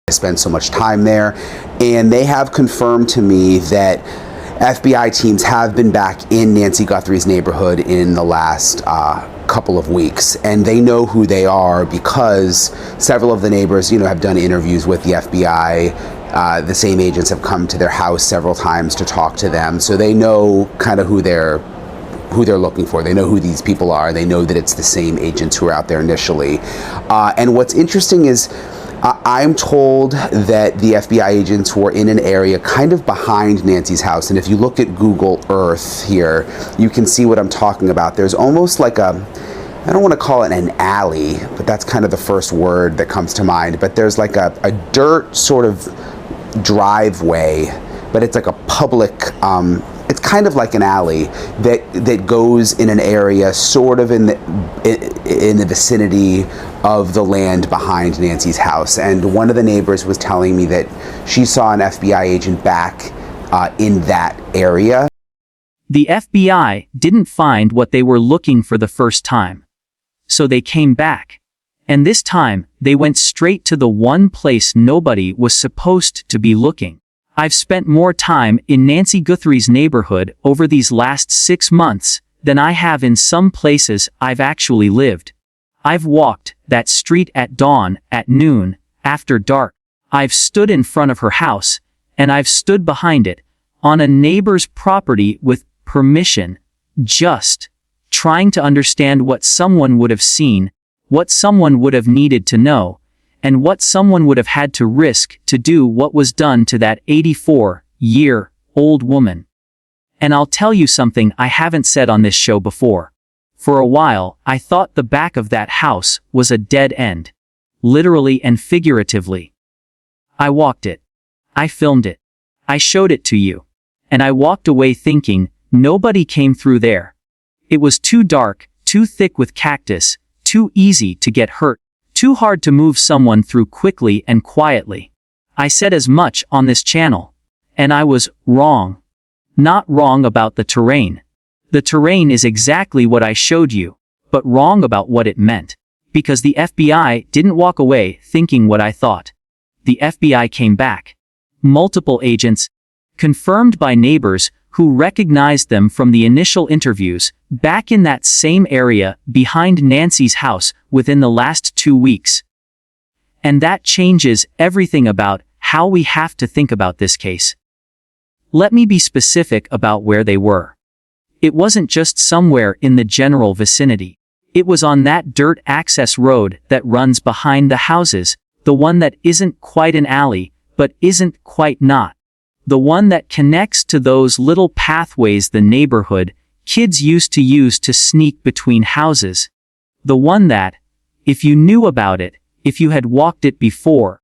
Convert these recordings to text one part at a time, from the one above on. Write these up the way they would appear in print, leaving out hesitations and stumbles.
I spend so much time there, and they have confirmed to me that FBI teams have been back in Nancy Guthrie's neighborhood in the last couple of weeks, and they know who they are because several of the neighbors, have done interviews with the FBI. The same agents have come to their house several times to talk to them, so they know kind of who they're looking for. They know who these people are. They know that it's the same agents who were out there initially. And what's interesting is I'm told that the FBI agents were in an area kind of behind Nancy's house. And if you look at Google Earth here, you can see what I'm talking about. There's almost like I don't want to call it an alley, but that's kind of the first word that comes to mind. But there's like a dirt sort of driveway, but it's like a public, it's kind of like an alley that goes in an area sort of in the vicinity of the land behind Nancy's house. And one of the neighbors was telling me that she saw an FBI agent back in that area. The FBI didn't find what they were looking for the first time. So they came back. And this time, they went straight to the one place nobody was supposed to be looking. I've spent more time in Nancy Guthrie's neighborhood over these last 6 months than I have in some places I've actually lived. I've walked that street at dawn, at noon, after dark. I've stood in front of her house, and I've stood behind it, on a neighbor's property with permission, just trying to understand what someone would have seen, what someone would have needed to know, and what someone would have had to risk to do what was done to that 84-year-old woman. And I'll tell you something I haven't said on this show before. For a while, I thought the back of that house was a dead end. Literally and figuratively. I walked it. I filmed it. I showed it to you. And I walked away thinking, nobody came through there. It was too dark, too thick with cactus, too easy to get hurt, too hard to move someone through quickly and quietly. I said as much on this channel. And I was wrong. Not wrong about the terrain. The terrain is exactly what I showed you, but wrong about what it meant. Because the FBI didn't walk away thinking what I thought. The FBI came back. Multiple agents, confirmed by neighbors who recognized them from the initial interviews, back in that same area behind Nancy's house within the last 2 weeks. And that changes everything about how we have to think about this case. Let me be specific about where they were. It wasn't just somewhere in the general vicinity. It was on that dirt access road that runs behind the houses, the one that isn't quite an alley, but isn't quite not. The one that connects to those little pathways the neighborhood kids used to use to sneak between houses. The one that, if you knew about it, if you had walked it before,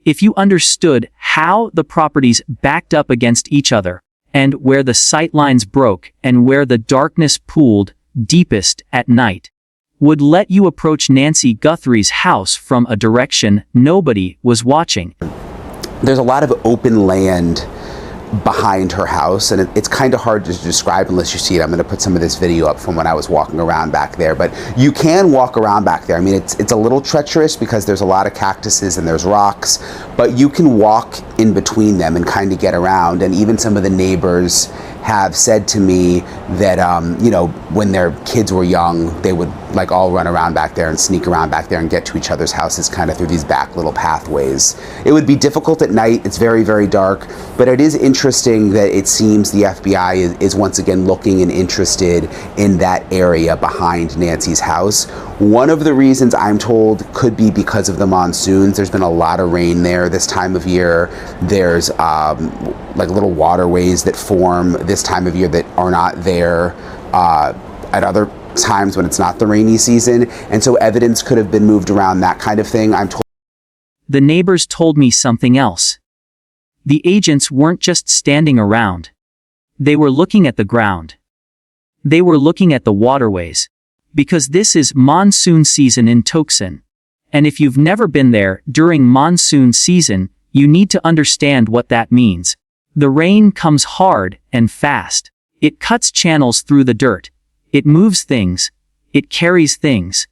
if you understood how the properties backed up against each other, and where the sightlines broke and where the darkness pooled deepest at night, would let you approach Nancy Guthrie's house from a direction nobody was watching. There's a lot of open land behind her house, and it's kind of hard to describe unless you see it. I'm going to put some of this video up from when I was walking around back there, but you can walk around back there. I mean, it's a little treacherous because there's a lot of cactuses and there's rocks, but you can walk in between them and kind of get around. And even some of the neighbors have said to me that, when their kids were young, they would like all run around back there and sneak around back there and get to each other's houses kind of through these back little pathways. It would be difficult at night. It's very, very dark, but it is interesting that it seems the FBI is once again looking and interested in that area behind Nancy's house. One of the reasons I'm told could be because of the monsoons. There's been a lot of rain there this time of year. There's like little waterways that form this time of year that are not there at other times when it's not the rainy season. And so evidence could have been moved around, that kind of thing. I'm told. The neighbors told me something else. The agents weren't just standing around. They were looking at the ground. They were looking at the waterways. Because this is monsoon season in Tucson. And if you've never been there during monsoon season, you need to understand what that means. The rain comes hard and fast. It cuts channels through the dirt. It moves things. It carries things.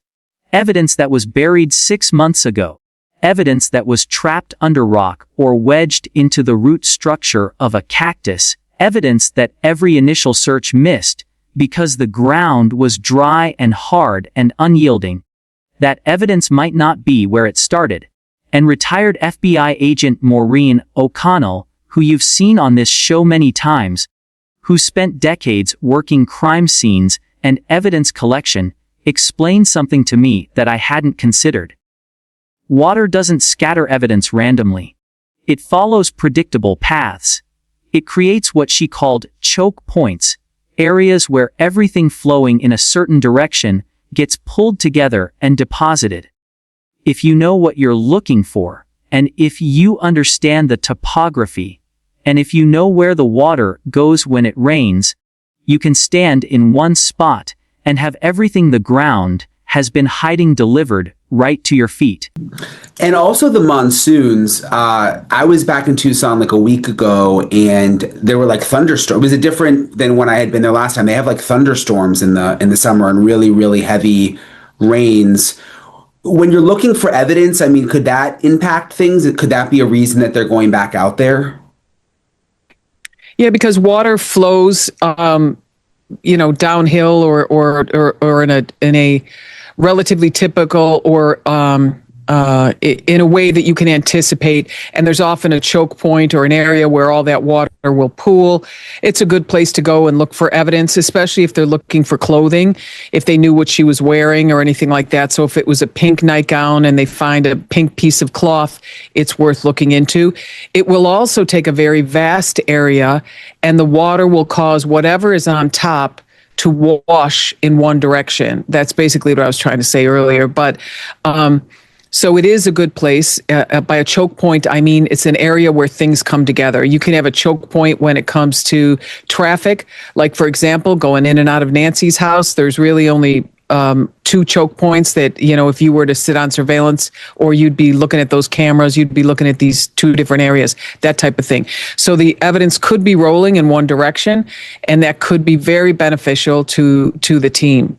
Evidence that was buried 6 months ago. evidence that was trapped under rock or wedged into the root structure of a cactus, evidence that every initial search missed because the ground was dry and hard and unyielding. That evidence might not be where it started. And retired FBI agent Maureen O'Connell, who you've seen on this show many times, who spent decades working crime scenes and evidence collection, explained something to me that I hadn't considered. Water doesn't scatter evidence randomly. It follows predictable paths. It creates what she called choke points, areas where everything flowing in a certain direction gets pulled together and deposited. If you know what you're looking for, and if you understand the topography, and if you know where the water goes when it rains, you can stand in one spot and have everything the ground has been hiding delivered right to your feet. And also the monsoons. I was back in Tucson like a week ago, and there were like thunderstorms. Was it different than when I had been there last time? They have like thunderstorms in the summer and really, really heavy rains. When you're looking for evidence, I mean, could that impact things? Could that be a reason that they're going back out there? Yeah, because water flows, downhill or in a relatively typical or in a way that you can anticipate. And there's often a choke point or an area where all that water will pool. It's a good place to go and look for evidence, especially if they're looking for clothing, if they knew what she was wearing or anything like that. So if it was a pink nightgown and they find a pink piece of cloth, it's worth looking into. It will also take a very vast area, and the water will cause whatever is on top to wash in one direction. That's basically what I was trying to say earlier. But so it is a good place. By a choke point, I mean it's an area where things come together. You can have a choke point when it comes to traffic. Like, for example, going in and out of Nancy's house, there's really only two choke points that, if you were to sit on surveillance or you'd be looking at those cameras, you'd be looking at these two different areas, that type of thing. So the evidence could be rolling in one direction, and that could be very beneficial to the team.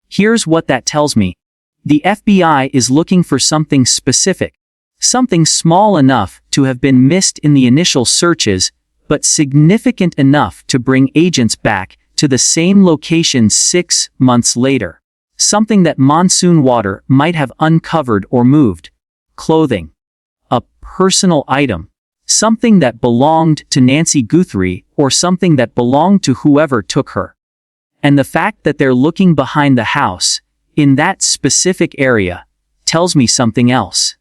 Here's what that tells me. The FBI is looking for something specific, something small enough to have been missed in the initial searches, but significant enough to bring agents back to the same location 6 months later. Something that monsoon water might have uncovered or moved. Clothing. A personal item. Something that belonged to Nancy Guthrie or something that belonged to whoever took her. And the fact that they're looking behind the house, in that specific area, tells me something else.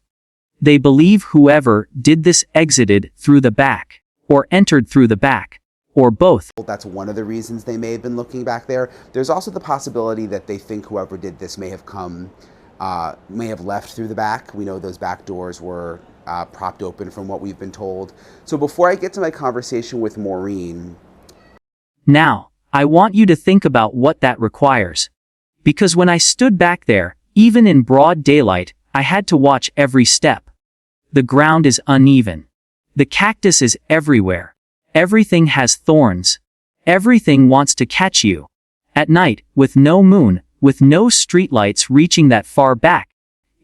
They believe whoever did this exited through the back, or entered through the back, or both. That's one of the reasons they may have been looking back there. There's also the possibility that they think whoever did this may have left through the back. We know those back doors were propped open from what we've been told. So before I get to my conversation with Maureen. Now, I want you to think about what that requires. Because when I stood back there, even in broad daylight, I had to watch every step. The ground is uneven. The cactus is everywhere. Everything has thorns. Everything wants to catch you. At night, with no moon, with no streetlights reaching that far back,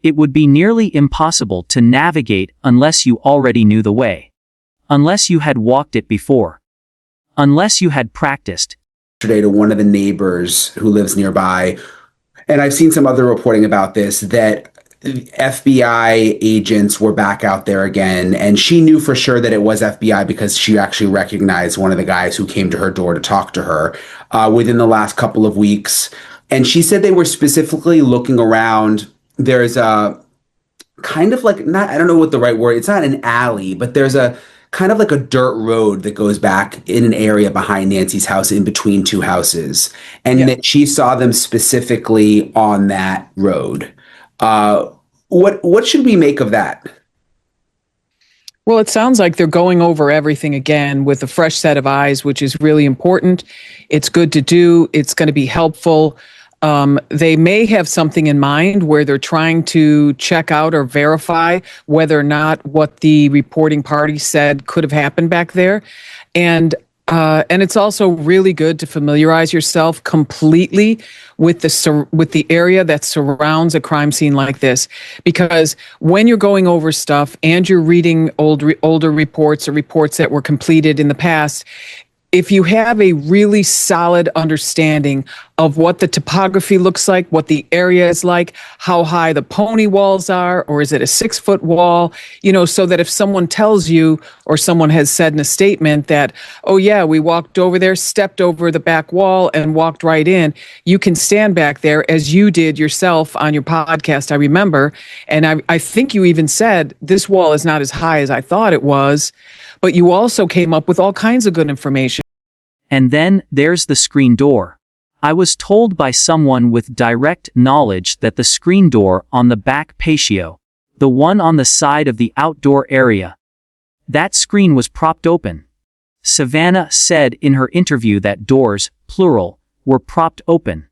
it would be nearly impossible to navigate unless you already knew the way. Unless you had walked it before. Unless you had practiced. Yesterday to one of the neighbors who lives nearby, and I've seen some other reporting about this, that FBI agents were back out there again, and she knew for sure that it was FBI because she actually recognized one of the guys who came to her door to talk to her within the last couple of weeks. And she said they were specifically looking around. There's a kind of like, I don't know what the right word, it's not an alley, but there's a kind of like a dirt road that goes back in an area behind Nancy's house in between two houses. And that she saw them specifically on that road. What should we make of that? Well, it sounds like they're going over everything again with a fresh set of eyes, which is really important. It's good to do. It's going to be helpful. They may have something in mind where they're trying to check out or verify whether or not what the reporting party said could have happened back there. And And it's also really good to familiarize yourself completely with the area that surrounds a crime scene like this, because when you're going over stuff and you're reading older reports or reports that were completed in the past, if you have a really solid understanding of what the topography looks like, what the area is like, how high the pony walls are, or is it a 6-foot wall, so that if someone tells you or someone has said in a statement that, oh yeah, we walked over there, stepped over the back wall and walked right in, you can stand back there as you did yourself on your podcast, I remember. And I think you even said, this wall is not as high as I thought it was. But you also came up with all kinds of good information. And then there's the screen door. I was told by someone with direct knowledge that the screen door on the back patio, the one on the side of the outdoor area, that screen was propped open. Savannah said in her interview that doors, plural, were propped open.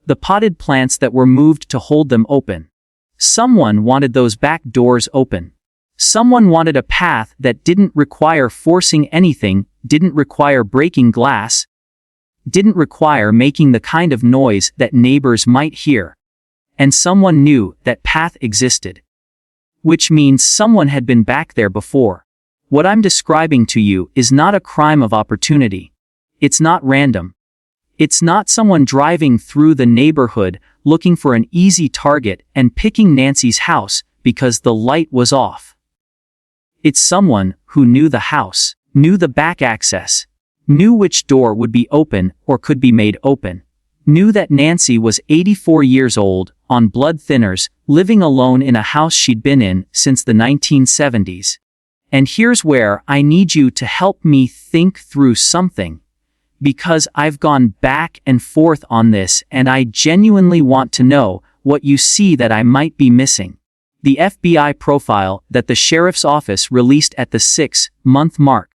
The potted plants that were moved to hold them open. Someone wanted those back doors open. Someone wanted a path that didn't require forcing anything, didn't require breaking glass, didn't require making the kind of noise that neighbors might hear. And someone knew that path existed. Which means someone had been back there before. What I'm describing to you is not a crime of opportunity. It's not random. It's not someone driving through the neighborhood looking for an easy target and picking Nancy's house because the light was off. It's someone who knew the house, knew the back access, knew which door would be open or could be made open, knew that Nancy was 84 years old, on blood thinners, living alone in a house she'd been in since the 1970s. And here's where I need you to help me think through something, because I've gone back and forth on this and I genuinely want to know what you see that I might be missing. The FBI profile that the sheriff's office released at the 6-month mark.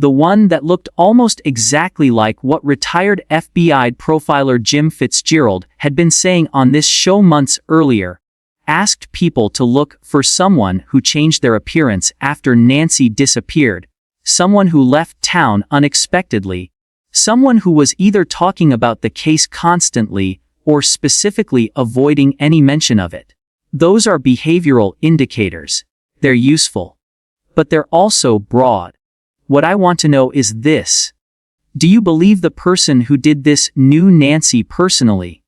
The one that looked almost exactly like what retired FBI profiler Jim Fitzgerald had been saying on this show months earlier, asked people to look for someone who changed their appearance after Nancy disappeared, someone who left town unexpectedly, someone who was either talking about the case constantly or specifically avoiding any mention of it. Those are behavioral indicators. They're useful. But they're also broad. What I want to know is this. Do you believe the person who did this knew Nancy personally?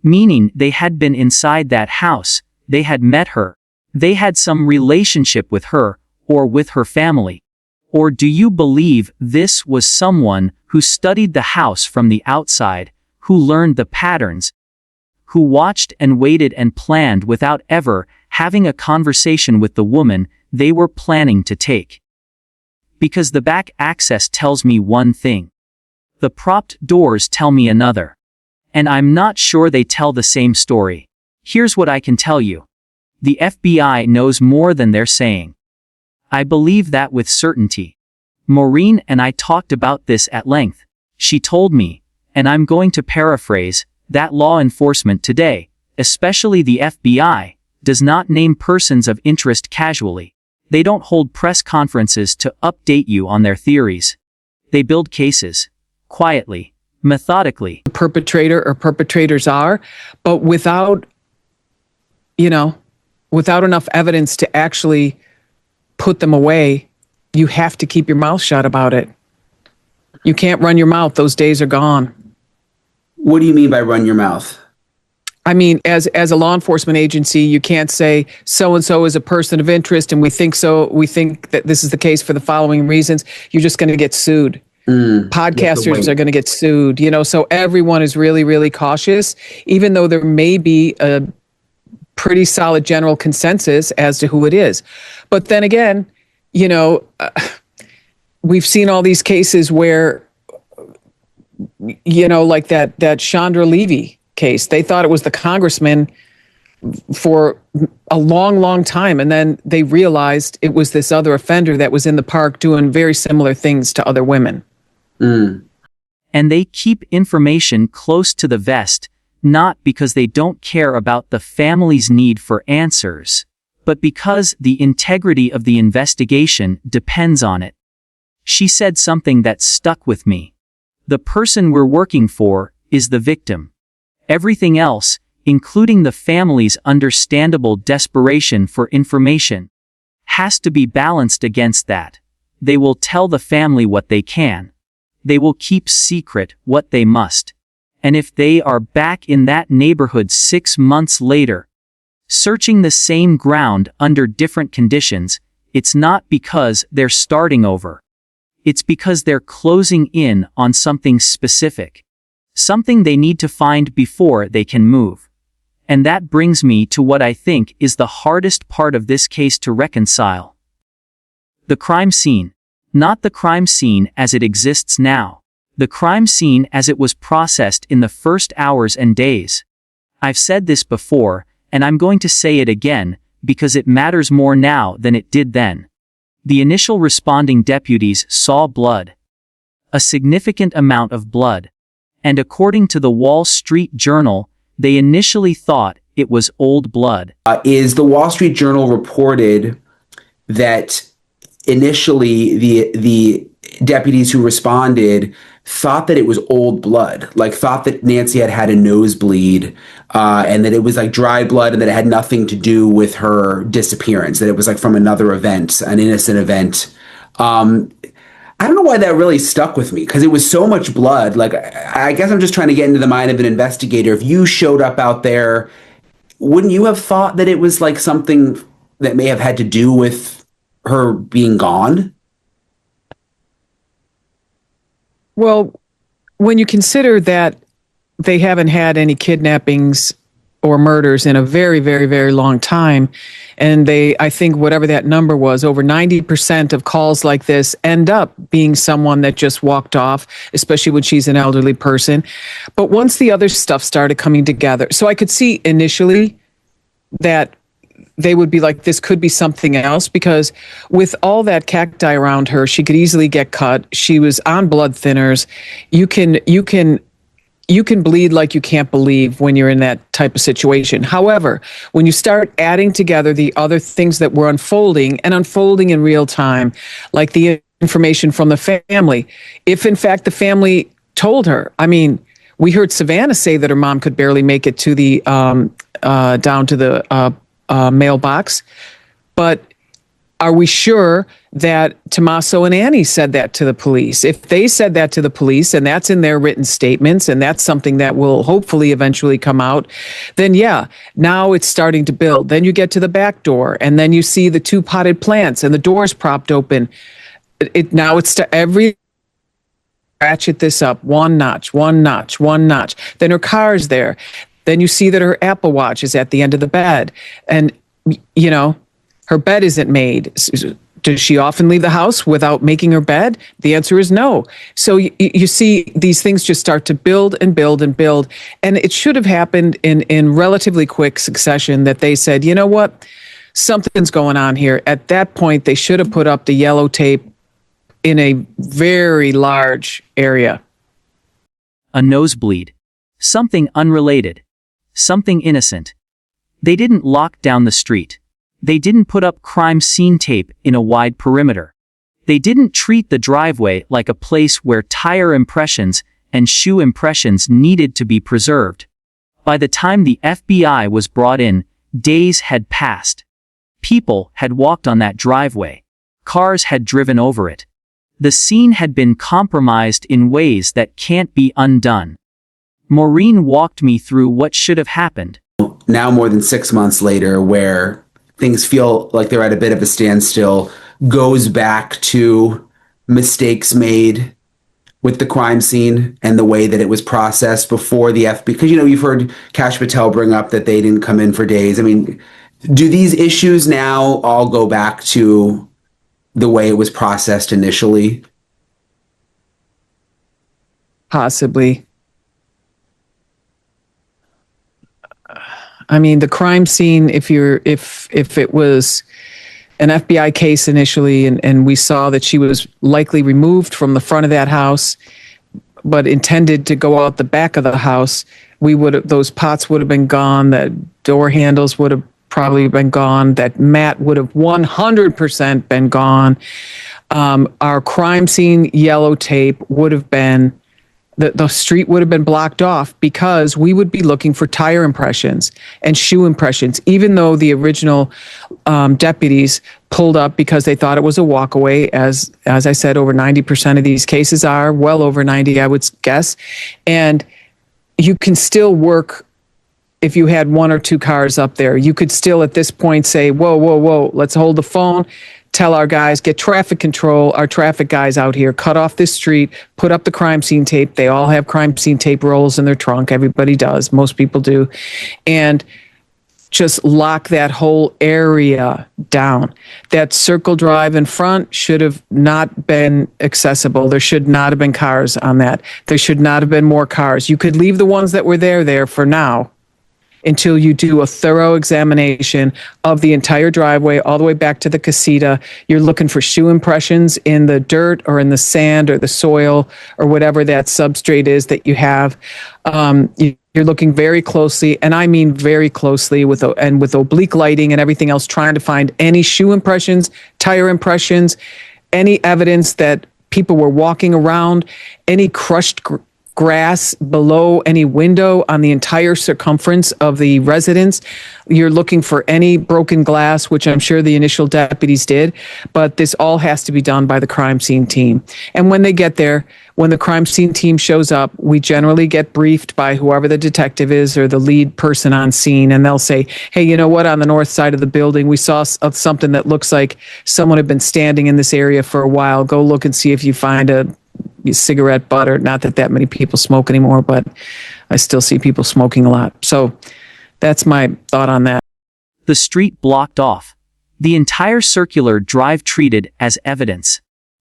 Meaning they had been inside that house, they had met her, they had some relationship with her or with her family? Or do you believe this was someone who studied the house from the outside, who learned the patterns, who watched and waited and planned without ever having a conversation with the woman they were planning to take? Because the back access tells me one thing. The propped doors tell me another. And I'm not sure they tell the same story. Here's what I can tell you. The FBI knows more than they're saying. I believe that with certainty. Maureen and I talked about this at length. She told me, and I'm going to paraphrase, that law enforcement today, especially the FBI, does not name persons of interest casually. They don't hold press conferences to update you on their theories. They build cases. Quietly. Methodically. The perpetrator or perpetrators are, but without enough evidence to actually put them away, you have to keep your mouth shut about it. You can't run your mouth. Those days are gone. What do you mean by run your mouth? I mean, as a law enforcement agency, you can't say so-and-so is a person of interest and we think that this is the case for the following reasons. You're just going to get sued. Podcasters are going to get sued, so everyone is really, really cautious, even though there may be a pretty solid general consensus as to who it is. But then again, we've seen all these cases where, like that Chandra Levy case, they thought it was the congressman for a long, long time. And then they realized it was this other offender that was in the park doing very similar things to other women. And they keep information close to the vest, not because they don't care about the family's need for answers, but because the integrity of the investigation depends on it. She said something that stuck with me. The person we're working for is the victim. Everything else, including the family's understandable desperation for information, has to be balanced against that. They will tell the family what they can. They will keep secret what they must. And if they are back in that neighborhood 6 months later, searching the same ground under different conditions, it's not because they're starting over. It's because they're closing in on something specific. Something they need to find before they can move. And that brings me to what I think is the hardest part of this case to reconcile. The crime scene. Not the crime scene as it exists now. The crime scene as it was processed in the first hours and days. I've said this before, and I'm going to say it again, because it matters more now than it did then. The initial responding deputies saw blood. A significant amount of blood. And according to the Wall Street Journal, they initially thought it was old blood. Is the Wall Street Journal reported that initially the deputies who responded thought that it was old blood, like thought that Nancy had had a nosebleed, and that it was like dry blood and that it had nothing to do with her disappearance, that it was like from another event, an innocent event. I don't know why that really stuck with me, because it was so much blood. Like, I guess I'm just trying to get into the mind of an investigator. If you showed up out there, wouldn't you have thought that it was like something that may have had to do with her being gone? Well, when you consider that they haven't had any kidnappings or murders in a very, very, very long time, and I think whatever that number was, over 90% of calls like this end up being someone that just walked off, especially when she's an elderly person. But once the other stuff started coming together, so I could see initially that they would be like, this could be something else, because with all that cacti around her, she could easily get cut. She was on blood thinners. You can bleed like you can't believe when you're in that type of situation. However, when you start adding together the other things that were unfolding in real time, like the information from the family, if in fact the family told her, I mean, we heard Savannah say that her mom could barely make it to the down to the mailbox, but are we sure that Tommaso and Annie said that to the police? If they said that to the police, and that's in their written statements, and that's something that will hopefully eventually come out, then yeah, now it's starting to build. Then you get to the back door, and then you see the 2 potted plants, and the doors propped open. Now it's to every ratchet this up one notch, one notch, one notch. Then her car's there. Then you see that her Apple Watch is at the end of the bed, and you know, her bed isn't made. Does she often leave the house without making her bed? The answer is no. So you see these things just start to build and build and build. And it should have happened in relatively quick succession that they said, you know what, something's going on here. At that point, they should have put up the yellow tape in a very large area. A nosebleed. Something unrelated. Something innocent. They didn't lock down the street. They didn't put up crime scene tape in a wide perimeter. They didn't treat the driveway like a place where tire impressions and shoe impressions needed to be preserved. By the time the FBI was brought in, days had passed. People had walked on that driveway. Cars had driven over it. The scene had been compromised in ways that can't be undone. Maureen walked me through what should have happened. Now more than 6 months later, where things feel like they're at a bit of a standstill, goes back to mistakes made with the crime scene and the way that it was processed before the FBI. Because, you know, you've heard Kash Patel bring up that they didn't come in for days. I mean, do these issues now all go back to the way it was processed initially? Possibly. I mean, the crime scene, if it was an FBI case initially, and we saw that she was likely removed from the front of that house, but intended to go out the back of the house, those pots would have been gone, that door handles would have probably been gone, that mat would have 100% been gone. Our crime scene yellow tape would have been, the street would have been blocked off because we would be looking for tire impressions and shoe impressions, even though the original deputies pulled up because they thought it was a walkaway. As I said, over 90% of these cases are, well over 90, I would guess. And you can still work. If you had one or two cars up there, you could still at this point say, whoa, whoa, whoa, let's hold the phone, tell our guys, get traffic control, our traffic guys out here, cut off this street, put up the crime scene tape. They all have crime scene tape rolls in their trunk. Everybody does. Most people do. And just lock that whole area down. That circle drive in front should have not been accessible. There should not have been cars on that. There should not have been more cars. You could leave the ones that were there for now, until you do a thorough examination of the entire driveway all the way back to the casita. You're looking for shoe impressions in the dirt or in the sand or the soil or whatever that substrate is that you have. You're looking very closely, and I mean very closely, with oblique lighting and everything else, trying to find any shoe impressions, tire impressions, any evidence that people were walking around, any crushed grass below any window on the entire circumference of the residence. You're looking for any broken glass, which I'm sure the initial deputies did, but this all has to be done by the crime scene team. And when they get there, when the crime scene team shows up, we generally get briefed by whoever the detective is or the lead person on scene, and they'll say, hey, you know what, on the north side of the building, we saw something that looks like someone had been standing in this area for a while. Go look and see if you find a cigarette butt, or not that many people smoke anymore, but I still see people smoking a lot. So that's my thought on that. The street blocked off. The entire circular drive treated as evidence.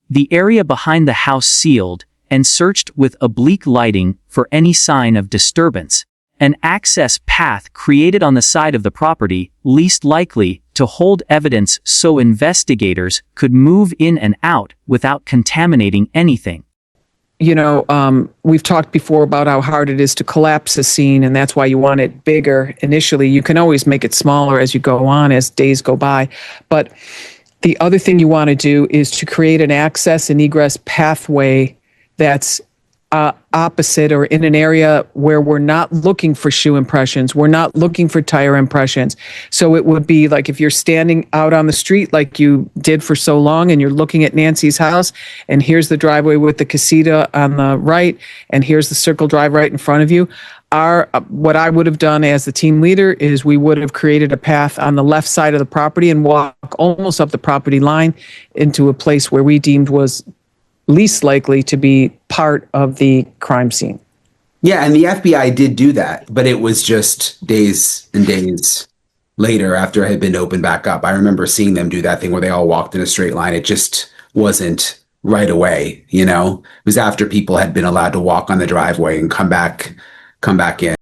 The area behind the house sealed and searched with oblique lighting for any sign of disturbance. An access path created on the side of the property, least likely to hold evidence so investigators could move in and out without contaminating anything. You know, we've talked before about how hard it is to collapse a scene, and that's why you want it bigger initially. You can always make it smaller as you go on, as days go by. But the other thing you want to do is to create an access and egress pathway that's opposite or in an area where we're not looking for shoe impressions, we're not looking for tire impressions. So it would be like if you're standing out on the street like you did for so long and you're looking at Nancy's house, and here's the driveway with the casita on the right, and here's the circle drive right in front of you. What I would have done as the team leader is we would have created a path on the left side of the property and walk almost up the property line into a place where we deemed was least likely to be part of the crime scene. Yeah, and the FBI did do that, but it was just days and days later after it had been opened back up. I remember seeing them do that thing where they all walked in a straight line. It just wasn't right away, you know? It was after people had been allowed to walk on the driveway and come back in.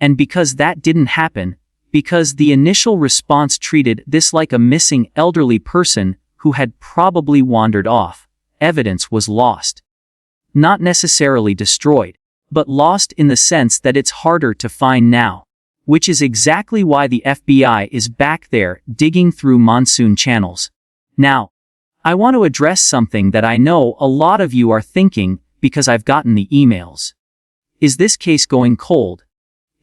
And because that didn't happen, because the initial response treated this like a missing elderly person who had probably wandered off, evidence was lost. Not necessarily destroyed, but lost in the sense that it's harder to find now, which is exactly why the FBI is back there digging through monsoon channels. Now, I want to address something that I know a lot of you are thinking because I've gotten the emails. Is this case going cold?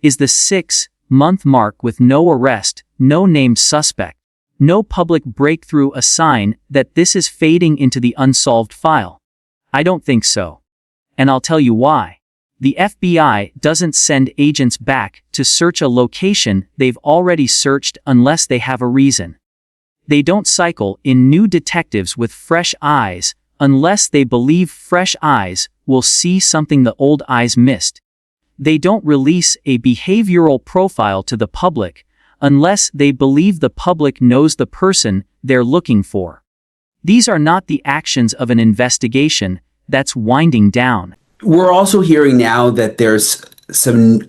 Is the 6-month mark with no arrest, no named suspect, no public breakthrough a sign that this is fading into the unsolved file? I don't think so. And I'll tell you why. The FBI doesn't send agents back to search a location they've already searched unless they have a reason. They don't cycle in new detectives with fresh eyes unless they believe fresh eyes will see something the old eyes missed. They don't release a behavioral profile to the public unless they believe the public knows the person they're looking for. These are not the actions of an investigation that's winding down. We're also hearing now that there's some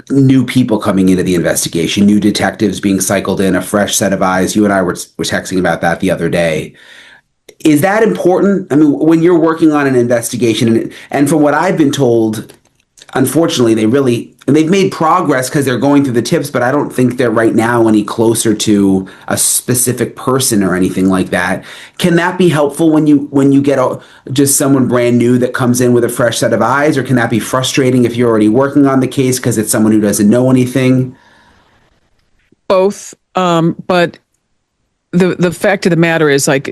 new people coming into the investigation, new detectives being cycled in, a fresh set of eyes. You and I were texting about that the other day. Is that important? I mean, when you're working on an investigation, and from what I've been told, unfortunately, they really and they've made progress because they're going through the tips, but I don't think they're right now any closer to a specific person or anything like that. Can that be helpful when you get just someone brand new that comes in with a fresh set of eyes, or can that be frustrating if you're already working on the case because it's someone who doesn't know anything? Both, but the fact of the matter is, like,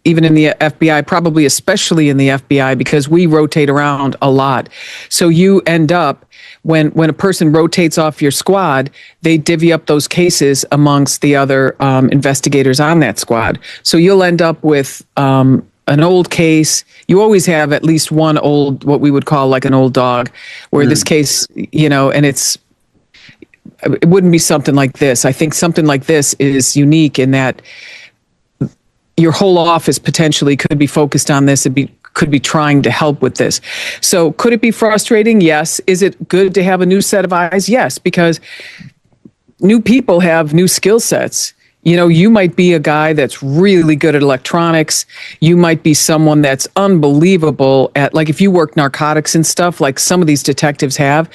even in the FBI, probably especially in the FBI, because we rotate around a lot. So you end up, when a person rotates off your squad, they divvy up those cases amongst the other investigators on that squad. So you'll end up with an old case. You always have at least one old, what we would call like an old dog, where this case, and it wouldn't be something like this. I think something like this is unique in that your whole office potentially could be focused on this. Could be trying to help with this. So could it be frustrating? Yes. Is it good to have a new set of eyes? Yes, because new people have new skill sets. You might be a guy that's really good at electronics. You might be someone that's unbelievable at, like, if you work narcotics and stuff, like some of these detectives have.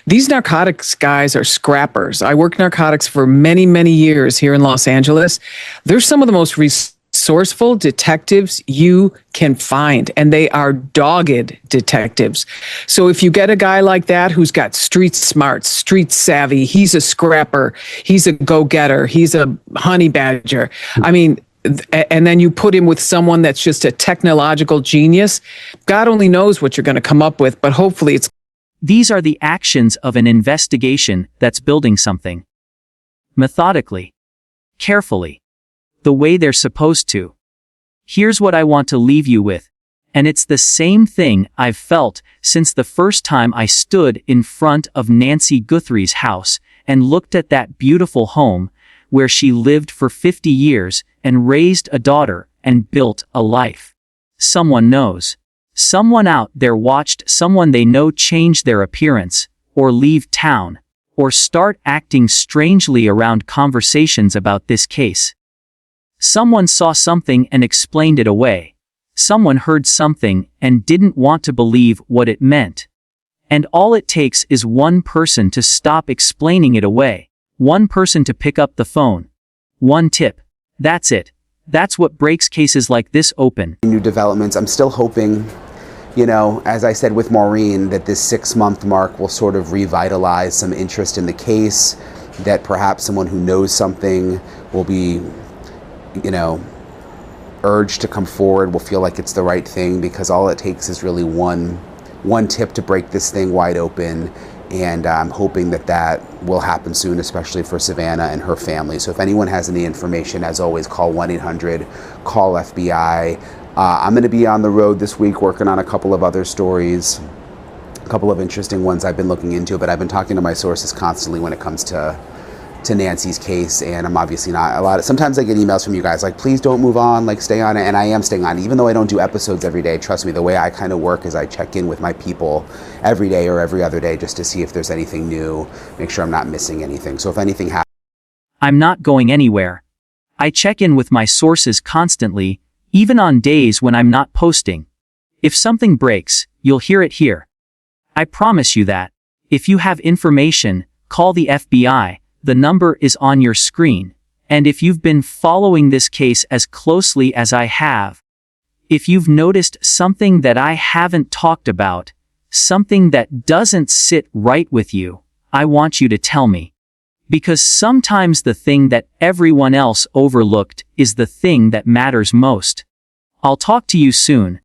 These narcotics guys are scrappers. I worked narcotics for many, many years here in Los Angeles. They're some of the most resourceful detectives you can find, and they are dogged detectives. So if you get a guy like that who's got street smarts, street savvy, he's a scrapper, he's a go-getter, he's a honey badger. I mean, and then you put him with someone that's just a technological genius, God only knows what you're going to come up with, but hopefully it's... These are the actions of an investigation that's building something. Methodically. Carefully. The way they're supposed to. Here's what I want to leave you with, and it's the same thing I've felt since the first time I stood in front of Nancy Guthrie's house and looked at that beautiful home where she lived for 50 years and raised a daughter and built a life. Someone knows. Someone out there watched someone they know change their appearance, or leave town, or start acting strangely around conversations about this case. Someone saw something and explained it away. Someone heard something and didn't want to believe what it meant. And all it takes is one person to stop explaining it away. One person to pick up the phone. One tip. That's it. That's what breaks cases like this open. New developments. I'm still hoping, as I said with Maureen, that this 6-month mark will sort of revitalize some interest in the case, that perhaps someone who knows something will be urged to come forward, will feel like it's the right thing, because all it takes is really one tip to break this thing wide open. And I'm hoping that will happen soon, especially for Savannah and her family. So if anyone has any information, as always, call 1-800-CALL-FBI. I'm going to be on the road this week working on a couple of other stories, a couple of interesting ones I've been looking into, but I've been talking to my sources constantly when it comes to Nancy's case, and I'm obviously not sometimes I get emails from you guys like, please don't move on, like, stay on it, and I am staying on, even though I don't do episodes every day. Trust me, the way I kind of work is I check in with my people every day or every other day just to see if there's anything new, make sure I'm not missing anything. So if anything happens... I'm not going anywhere. I check in with my sources constantly, even on days when I'm not posting. If something breaks, you'll hear it here. I promise you that. If you have information, call the FBI. The number is on your screen, and if you've been following this case as closely as I have, if you've noticed something that I haven't talked about, something that doesn't sit right with you, I want you to tell me. Because sometimes the thing that everyone else overlooked is the thing that matters most. I'll talk to you soon.